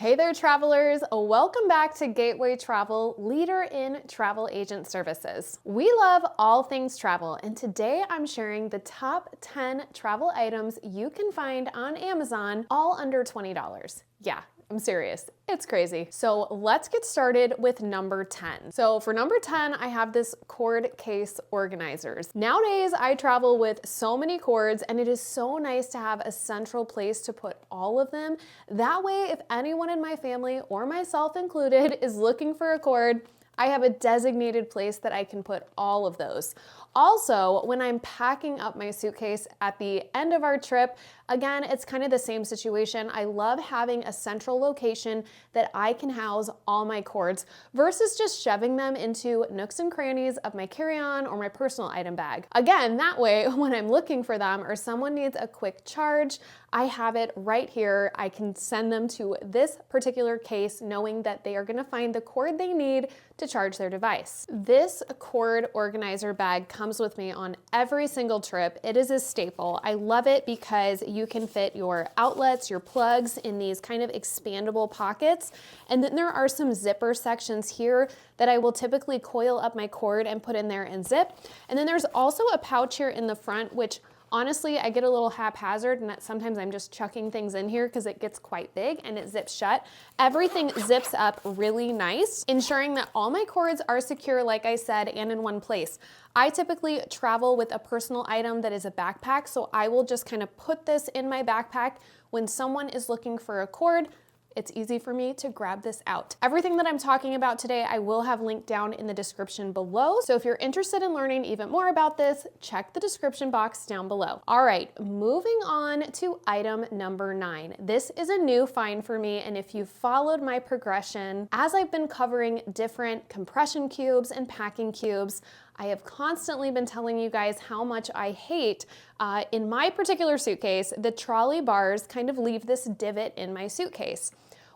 Hey there, travelers. Welcome back to Gateway Travel, leader in travel agent services. We love all things travel, and today I'm sharing the top 10 travel items you can find on Amazon, all under $20. Yeah, I'm serious. It's crazy. So let's get started with number 10. So for number 10, I have this cord case organizers. Nowadays, I travel with so many cords, and it is so nice to have a central place to put all of them. That way, if anyone in my family, or myself included, is looking for a cord, I have a designated place that I can put all of those. Also, when I'm packing up my suitcase at the end of our trip, again, it's kind of the same situation. I love having a central location that I can house all my cords versus just shoving them into nooks and crannies of my carry-on or my personal item bag. Again, that way, when I'm looking for them or someone needs a quick charge, I have it right here. I can send them to this particular case knowing that they are gonna find the cord they need to charge their device. This cord organizer bag comes with me on every single trip. It is a staple. I love it because you can fit your outlets, your plugs in these kind of expandable pockets. And then there are some zipper sections here that I will typically coil up my cord and put in there and zip. And then there's also a pouch here in the front, which honestly, I get a little haphazard and that sometimes I'm just chucking things in here because it gets quite big and it zips shut. Everything zips up really nice, ensuring that all my cords are secure, like I said, and in one place. I typically travel with a personal item that is a backpack, so I will just kind of put this in my backpack. When someone is looking for a cord, it's easy for me to grab this out. Everything that I'm talking about today, I will have linked down in the description below. So if you're interested in learning even more about this, check the description box down below. All right, moving on to item number 9. This is a new find for me, and if you've followed my progression, as I've been covering different compression cubes and packing cubes, I have constantly been telling you guys how much I hate, in my particular suitcase, the trolley bars kind of leave this divot in my suitcase.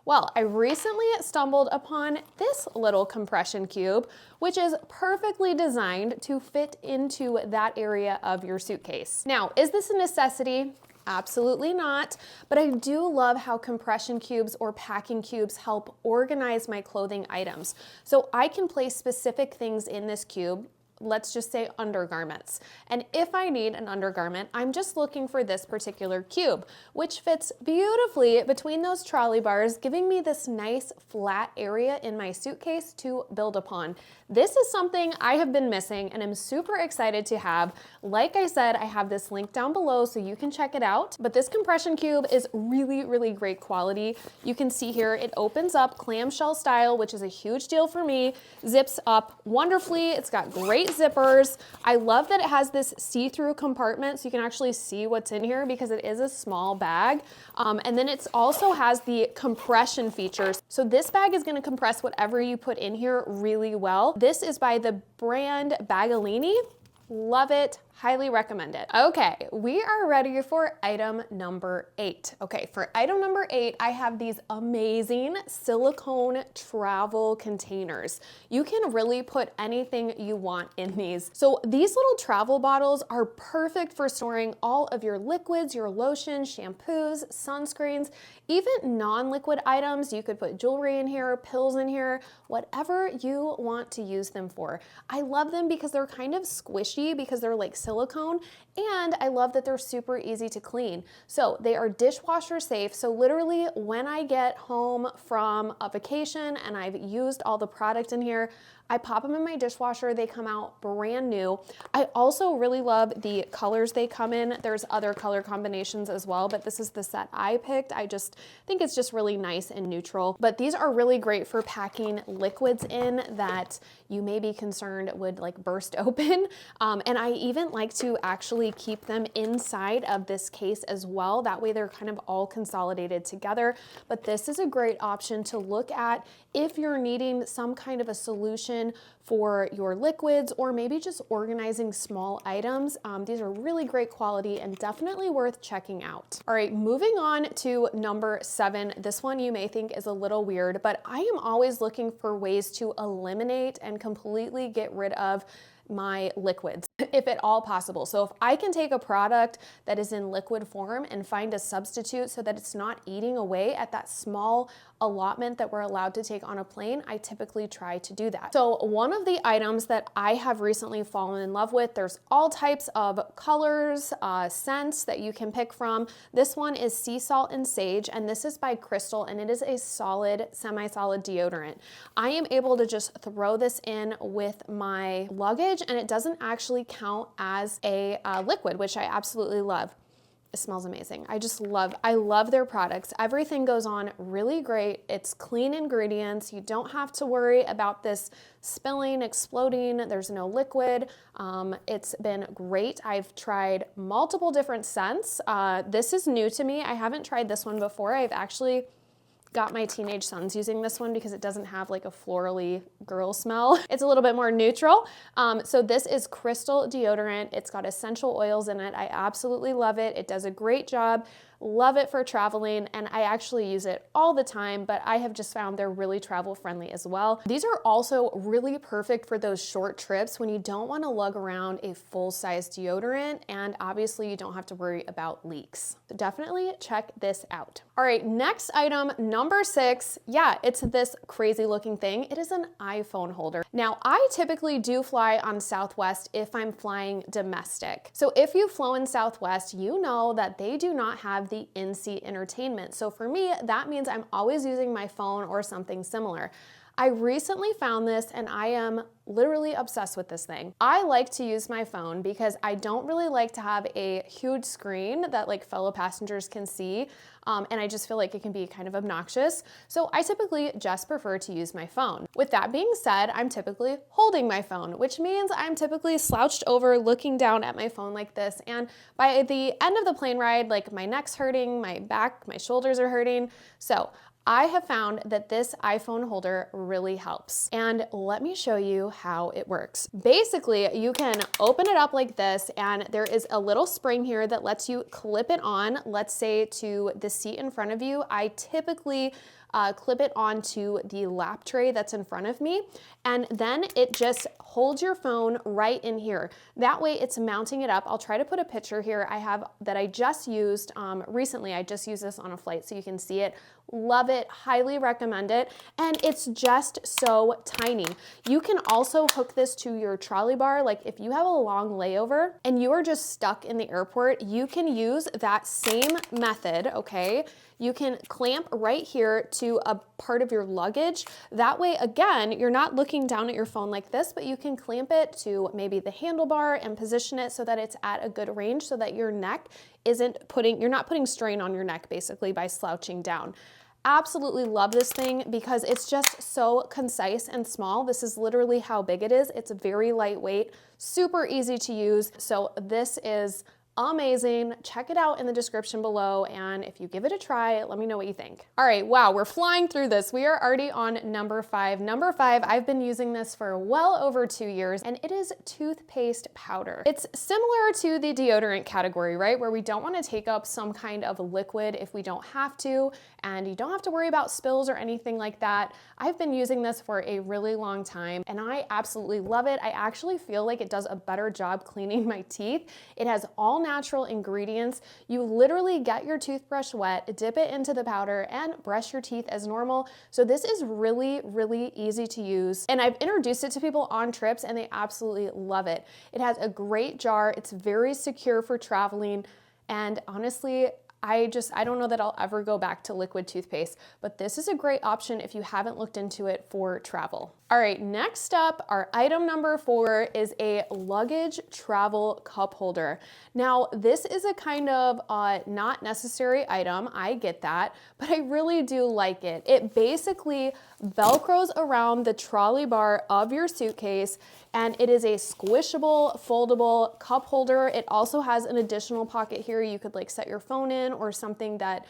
Well, I recently stumbled upon this little compression cube, which is perfectly designed to fit into that area of your suitcase. Now, is this a necessity? Absolutely not, but I do love how compression cubes or packing cubes help organize my clothing items. So I can place specific things in this cube. Let's just say undergarments. And if I need an undergarment, I'm just looking for this particular cube, which fits beautifully between those trolley bars, giving me this nice flat area in my suitcase to build upon. This is something I have been missing and I'm super excited to have. Like I said, I have this link down below so you can check it out. But this compression cube is really, really great quality. You can see here, it opens up clamshell style, which is a huge deal for me, zips up wonderfully. It's got great zippers. I love that it has this see-through compartment so you can actually see what's in here because it is a small bag. And then it also has the compression features. So this bag is gonna compress whatever you put in here really well. This is by the brand Bagalini. Love it. Highly recommend it. Okay, we are ready for item number 8. Okay, for item number 8, I have these amazing silicone travel containers. You can really put anything you want in these. So these little travel bottles are perfect for storing all of your liquids, your lotions, shampoos, sunscreens, even non-liquid items. You could put jewelry in here, pills in here, whatever you want to use them for. I love them because they're kind of squishy because they're like silicone, and I love that they're super easy to clean. So they are dishwasher safe. So literally when I get home from a vacation and I've used all the product in here, I pop them in my dishwasher. They come out brand new. I also really love the colors they come in. There's other color combinations as well, but this is the set I picked. I just think it's just really nice and neutral. But these are really great for packing liquids in that you may be concerned would like burst open. And I even like to actually keep them inside of this case as well. That way they're kind of all consolidated together. But this is a great option to look at if you're needing some kind of a solution for your liquids or maybe just organizing small items. These are really great quality and definitely worth checking out. All right, moving on to number 7. This one you may think is a little weird, but I am always looking for ways to eliminate and completely get rid of my liquids, if at all possible. So if I can take a product that is in liquid form and find a substitute so that it's not eating away at that small allotment that we're allowed to take on a plane, I typically try to do that. So one of the items that I have recently fallen in love with, there's all types of colors, scents that you can pick from. This one is sea salt and sage, and this is by Crystal, and it is a solid, semi-solid deodorant. I am able to just throw this in with my luggage, and it doesn't actually count as a liquid, which I absolutely love. It smells amazing. I love their products. Everything goes on really great. It's clean ingredients. You don't have to worry about this spilling, exploding. There's no liquid. It's been great. I've tried multiple different scents. This is new to me. I haven't tried this one before. I've actually got my teenage sons using this one because it doesn't have like a florally girl smell. It's a little bit more neutral. So this is Crystal deodorant. It's got essential oils in it. I absolutely love it. It does a great job. Love it for traveling, and I actually use it all the time, but I have just found they're really travel friendly as well. These are also really perfect for those short trips when you don't want to lug around a full-size deodorant, and obviously you don't have to worry about leaks. So definitely check this out. All right, next item, number 6. Yeah, it's this crazy looking thing. It is an iPhone holder. Now, I typically do fly on Southwest if I'm flying domestic. So if you've flown Southwest, you know that they do not have the in-seat entertainment. So for me, that means I'm always using my phone or something similar. I recently found this and I am literally obsessed with this thing. I like to use my phone because I don't really like to have a huge screen that like fellow passengers can see. And I just feel like it can be kind of obnoxious. So I typically just prefer to use my phone. With that being said, I'm typically holding my phone, which means I'm typically slouched over looking down at my phone like this. And by the end of the plane ride, like my neck's hurting, my back, my shoulders are hurting. So I have found that this iPhone holder really helps. And let me show you how it works. Basically, you can open it up like this, and there is a little spring here that lets you clip it on, let's say to the seat in front of you. I typically clip it onto the lap tray that's in front of me, and then it just holds your phone right in here. That way it's mounting it up. I'll try to put a picture here I have that I just used recently. I just used this on a flight so you can see it. Love it, highly recommend it, and it's just so tiny. You can also hook this to your trolley bar. Like if you have a long layover and you are just stuck in the airport, you can use that same method, okay? You can clamp right here to a part of your luggage. That way, again, you're not looking down at your phone like this, but you can clamp it to maybe the handlebar and position it so that it's at a good range so that your neck you're not putting strain on your neck basically by slouching down. Absolutely love this thing because it's just so concise and small. This is literally how big it is. It's very lightweight, super easy to use. So this is amazing. Check it out in the description below, and if you give it a try, let me know what you think. All right, wow, we're flying through this. We are already on number 5. Number 5, I've been using this for well over 2 years, and it is toothpaste powder. It's similar to the deodorant category, right? Where we don't want to take up some kind of liquid if we don't have to, and you don't have to worry about spills or anything like that. I've been using this for a really long time, and I absolutely love it. I actually feel like it does a better job cleaning my teeth. It has all natural ingredients. You literally get your toothbrush wet, dip it into the powder, and brush your teeth as normal. So this is really, really easy to use. And I've introduced it to people on trips and they absolutely love it. It has a great jar. It's very secure for traveling. And honestly, I don't know that I'll ever go back to liquid toothpaste, but this is a great option if you haven't looked into it for travel. All right, next up, our item number 4 is a luggage travel cup holder. Now, this is a kind of not necessary item, I get that, but I really do like it. It basically Velcros around the trolley bar of your suitcase, and it is a squishable, foldable cup holder. It also has an additional pocket here. You could like set your phone in or something that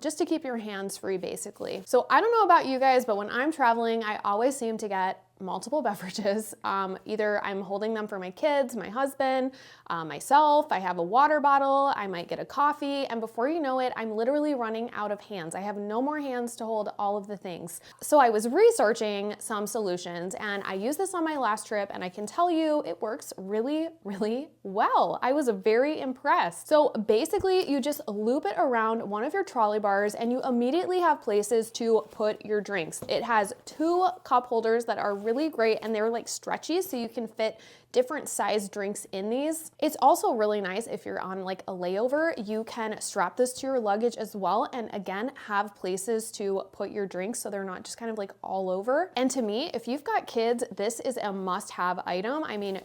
just to keep your hands free basically. So I don't know about you guys, but when I'm traveling, I always seem to get multiple beverages. Either I'm holding them for my kids, my husband, myself. I have a water bottle. I might get a coffee. And before you know it, I'm literally running out of hands. I have no more hands to hold all of the things. So I was researching some solutions, and I used this on my last trip, and I can tell you it works really, really well. I was very impressed. So basically, you just loop it around one of your trolley bars, and you immediately have places to put your drinks. It has 2 cup holders that are really great, and they're like stretchy, so you can fit different size drinks in these. It's also really nice if you're on like a layover, you can strap this to your luggage as well, and again, have places to put your drinks so they're not just kind of like all over. And to me, if you've got kids, this is a must-have item. I mean,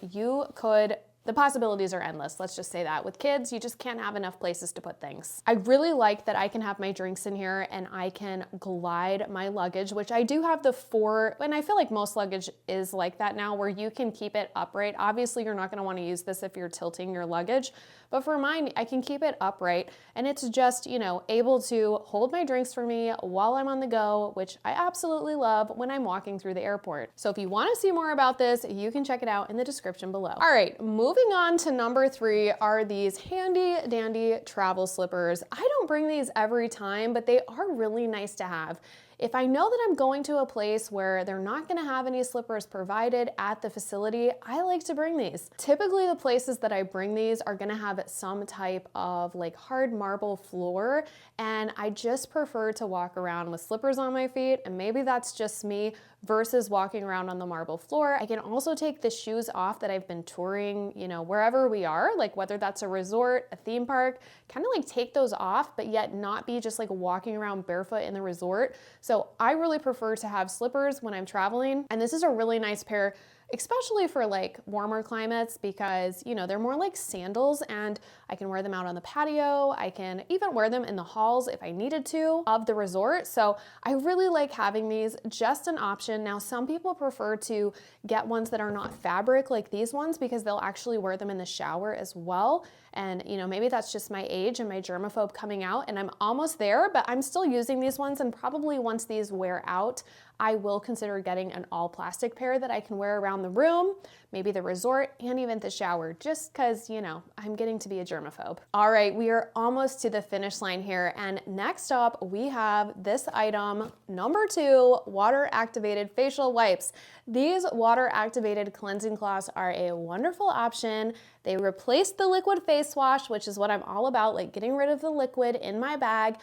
the possibilities are endless, let's just say that. With kids, you just can't have enough places to put things. I really like that I can have my drinks in here and I can glide my luggage, which I do have the 4, and I feel like most luggage is like that now, where you can keep it upright. Obviously, you're not gonna wanna use this if you're tilting your luggage, but for mine, I can keep it upright, and it's just, you know, able to hold my drinks for me while I'm on the go, which I absolutely love when I'm walking through the airport. So if you wanna see more about this, you can check it out in the description below. All right, moving on to number 3 are these handy dandy travel slippers. I don't bring these every time, but they are really nice to have. If I know that I'm going to a place where they're not gonna have any slippers provided at the facility, I like to bring these. Typically the places that I bring these are gonna have some type of like hard marble floor, and I just prefer to walk around with slippers on my feet, and maybe that's just me, versus walking around on the marble floor. I can also take the shoes off that I've been touring, you know, wherever we are, like whether that's a resort, a theme park, kind of like take those off, but yet not be just like walking around barefoot in the resort. So I really prefer to have slippers when I'm traveling. And this is a really nice pair, especially for like warmer climates, because, you know, they're more like sandals, and I can wear them out on the patio. I can even wear them in the halls if I needed to of the resort. So I really like having these, just an option. Now, some people prefer to get ones that are not fabric like these ones, because they'll actually wear them in the shower as well. And, you know, maybe that's just my age and my germaphobe coming out, and I'm almost there, but I'm still using these ones. And probably once these wear out, I will consider getting an all plastic pair that I can wear around the room, maybe the resort, and even the shower, just because, you know, I'm getting to be a germaphobe. All right, we are almost to the finish line here. And next up, we have this item, number 2, water activated facial wipes. These water activated cleansing cloths are a wonderful option. They replace the liquid face wash, which is what I'm all about, like getting rid of the liquid in my bag,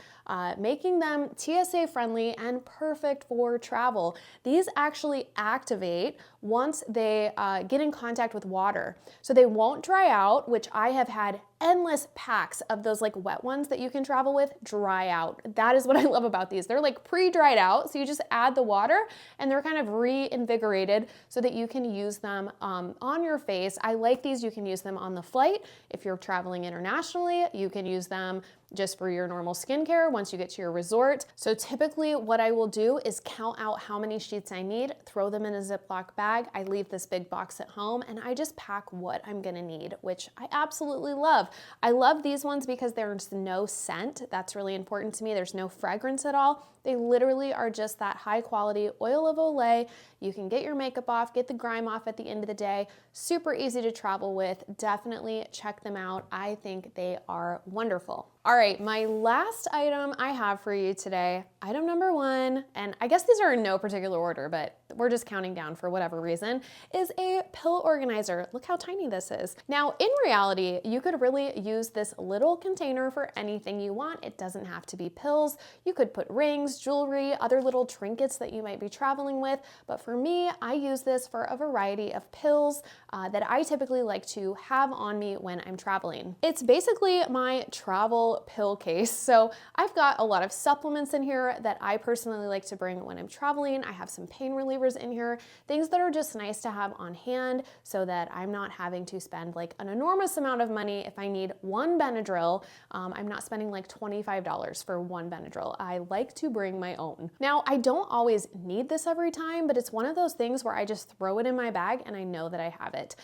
making them TSA friendly and perfect for travel. These actually activate once they get in contact with water. So they won't dry out, which I have had endless packs of those like wet ones that you can travel with dry out. That is what I love about these. They're like pre-dried out, so you just add the water and they're kind of reinvigorated so that you can use them on your face. I like these. You can use them on the flight. If you're traveling internationally, you can use them just for your normal skincare once you get to your resort. So typically what I will do is count out how many sheets I need, throw them in a Ziploc bag. I leave this big box at home, and I just pack what I'm gonna need, which I absolutely love. I love these ones because there's no scent. That's really important to me. There's no fragrance at all. They literally are just that high quality oil of Olay. You can get your makeup off, get the grime off at the end of the day. Super easy to travel with. Definitely check them out. I think they are wonderful. All right, my last item I have for you today, item number 1, and I guess these are in no particular order, but we're just counting down for whatever reason, is a pill organizer. Look how tiny this is. Now, in reality, you could really use this little container for anything you want. It doesn't have to be pills. You could put rings, jewelry, other little trinkets that you might be traveling with. But for me, I use this for a variety of pills that I typically like to have on me when I'm traveling. It's basically my travel pill case. So I've got a lot of supplements in here that I personally like to bring when I'm traveling. I have some pain relievers in here, things that are just nice to have on hand so that I'm not having to spend like an enormous amount of money. If I need one Benadryl, I'm not spending like $25 for one Benadryl. I like to bring my own. Now, I don't always need this every time, but it's one of those things where I just throw it in my bag and I know that I have it.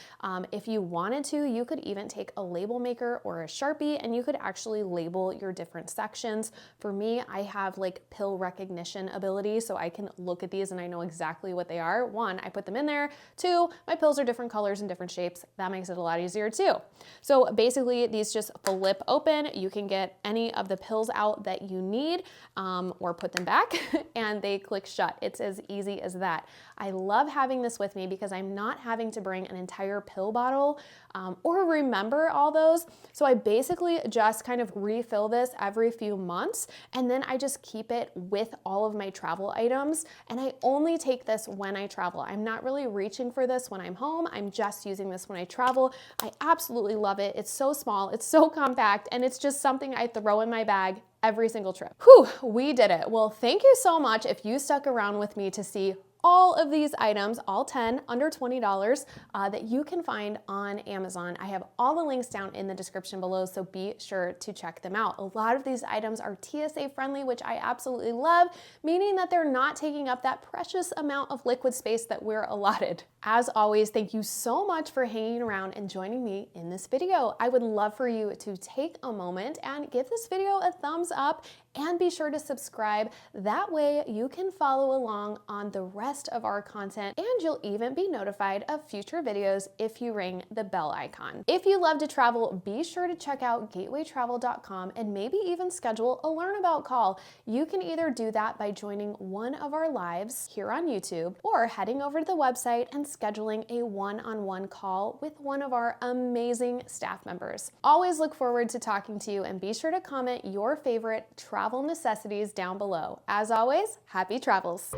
If you wanted to, you could even take a label maker or a Sharpie and you could actually label your different sections. For me, I have like pill recognition ability, so I can look at these and I know exactly exactly what they are. One, I put them in there. Two, my pills are different colors and different shapes. That makes it a lot easier too. So basically these just flip open. You can get any of the pills out that you need or put them back and they click shut. It's as easy as that. I love having this with me because I'm not having to bring an entire pill bottle or remember all those. So I basically just kind of refill this every few months and then I just keep it with all of my travel items, and I only take this when I travel. I'm not really reaching for this when I'm home. I'm just using this when I travel. I absolutely love it. It's so small, it's so compact, and it's just something I throw in my bag every single trip. Whew, we did it. Well, thank you so much if you stuck around with me to see all of these items, all 10 under $20 that you can find on Amazon. I have all the links down in the description below, so be sure to check them out. A lot of these items are TSA friendly, which I absolutely love, meaning that they're not taking up that precious amount of liquid space that we're allotted. As always, thank you so much for hanging around and joining me in this video. I would love for you to take a moment and give this video a thumbs up and be sure to subscribe. That way you can follow along on the rest of our content and you'll even be notified of future videos if you ring the bell icon. If you love to travel, be sure to check out gatewaytravel.com and maybe even schedule a learn about call. You can either do that by joining one of our lives here on YouTube or heading over to the website and scheduling a one-on-one call with one of our amazing staff members. Always look forward to talking to you and be sure to comment your favorite travel necessities down below. As always, happy travels.